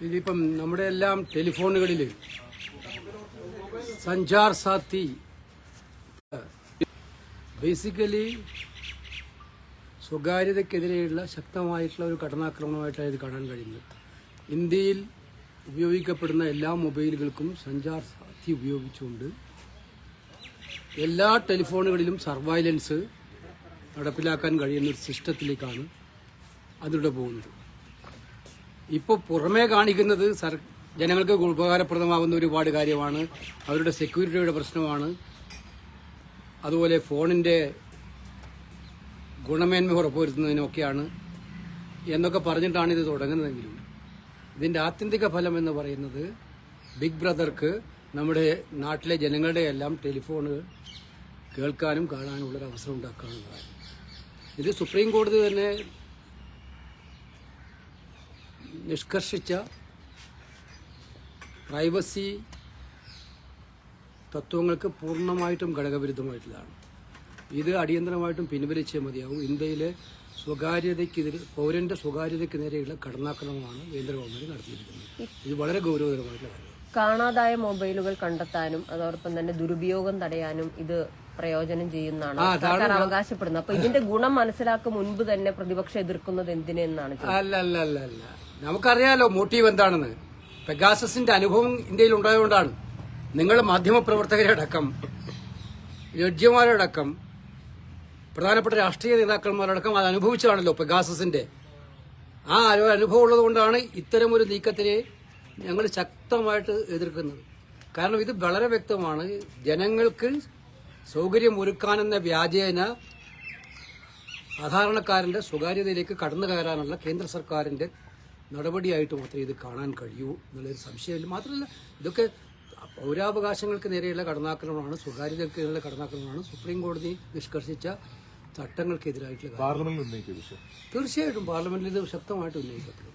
ഇതിപ്പം നമ്മുടെ എല്ലാം ടെലിഫോണുകളിൽ സഞ്ചാർ സാത്തി ബേസിക്കലി സ്വകാര്യതയ്ക്കെതിരെയുള്ള ശക്തമായിട്ടുള്ള ഒരു കടന്നാക്രമണമായിട്ടാണ് ഇത് കാണാൻ കഴിയുന്നത്. ഇന്ത്യയിൽ ഉപയോഗിക്കപ്പെടുന്ന എല്ലാ മൊബൈലുകൾക്കും സഞ്ചാർ സാത്തി ഉപയോഗിച്ചുകൊണ്ട് എല്ലാ ടെലിഫോണുകളിലും സർവൈലൻസ് നടപ്പിലാക്കാൻ കഴിയുന്ന ഒരു സിസ്റ്റത്തിലേക്കാണ് അതിലൂടെ പോകുന്നത്. ഇപ്പോൾ പുറമേ കാണിക്കുന്നത് ജനങ്ങൾക്ക് ഉപകാരപ്രദമാകുന്ന ഒരുപാട് കാര്യമാണ്, അവരുടെ സെക്യൂരിറ്റിയുടെ പ്രശ്നമാണ്, അതുപോലെ ഫോണിൻ്റെ ഗുണമേന്മ ഉറപ്പുവരുത്തുന്നതിനൊക്കെയാണ് എന്നൊക്കെ പറഞ്ഞിട്ടാണ് ഇത് തുടങ്ങുന്നതെങ്കിലും ഇതിൻ്റെ ആത്യന്തിക ഫലം എന്ന് പറയുന്നത് ബിഗ് ബ്രദർക്ക് നമ്മുടെ നാട്ടിലെ ജനങ്ങളുടെ എല്ലാം ടെലിഫോണുകൾ കേൾക്കാനും കാണാനുള്ളൊരു അവസരം ഉണ്ടാക്കാനുള്ളതാണ്. ഇത് സുപ്രീം കോടതി തന്നെ നിഷ്കർഷിച്ച പ്രൈവസി തത്വങ്ങൾക്ക് പൂർണ്ണമായിട്ടും ഘടകവിരുദ്ധമായിട്ടുള്ളതാണ്. ഇത് അടിയന്തരമായിട്ടും പിൻവലിച്ചേ മതിയാവും. ഇന്ത്യയിലെ പൗരന്റെ സ്വകാര്യതയ്ക്ക് നേരെയുള്ള കടന്നാക്രമണമാണ് കേന്ദ്ര ഗവൺമെന്റ് നടത്തിയിരിക്കുന്നത്. ഇത് വളരെ ഗൗരവതരമായിട്ടുള്ള കാര്യമാണ്. കാണാതായ മൊബൈലുകൾ കണ്ടെത്താനും അതോടൊപ്പം തന്നെ ദുരുപയോഗം തടയാനും ഇത് പ്രയോജനം ചെയ്യുന്നതാണ് സർക്കാർ അവകാശപ്പെടുന്നത്. അപ്പൊ ഇതിന്റെ ഗുണം മനസ്സിലാക്കും മുൻപ് തന്നെ പ്രതിപക്ഷം എതിർക്കുന്നത് എന്തിനെന്നാണ്? അല്ല, നമുക്കറിയാലോ മോട്ടീവ് എന്താണെന്ന്. പെഗാസസിന്റെ അനുഭവം ഇന്ത്യയിൽ ഉണ്ടായതുകൊണ്ടാണ് നിങ്ങൾ മാധ്യമപ്രവർത്തകരടക്കം ജഡ്ജിമാരടക്കം പ്രധാനപ്പെട്ട രാഷ്ട്രീയ നേതാക്കന്മാരടക്കം അത് അനുഭവിച്ചതാണല്ലോ പെഗാസസിന്റെ. ആ അനുഭവം ഉള്ളതുകൊണ്ടാണ് ഇത്തരമൊരു നീക്കത്തിനെ ഞങ്ങൾ ശക്തമായിട്ട് എതിർക്കുന്നത്. കാരണം ഇത് വളരെ വ്യക്തമാണ്. ജനങ്ങൾക്ക് സൗകര്യം ഒരുക്കാനെന്ന വ്യാജേന സാധാരണക്കാരന്റെ സ്വകാര്യതയിലേക്ക് കടന്നു കയറാനുള്ള കേന്ദ്ര സർക്കാരിന്റെ നടപടിയായിട്ട് മാത്രമേ ഇത് കാണാൻ കഴിയൂ എന്നുള്ളൊരു സംശയമില്ല. മാത്രമല്ല ഇതൊക്കെ പൗരാവകാശങ്ങൾക്ക് നേരെയുള്ള കടന്നാക്രമണമാണ്, സ്വകാര്യതയ്ക്ക് നേരെയുള്ള കടന്നാക്രമണമാണ്. സുപ്രീം കോടതി നിഷ്കർഷിച്ച ചട്ടങ്ങൾക്കെതിരായിട്ടുള്ള തീർച്ചയായിട്ടും പാർലമെന്റിൽ ഇത് ശക്തമായിട്ട് ഉന്നയിക്കപ്പെടും.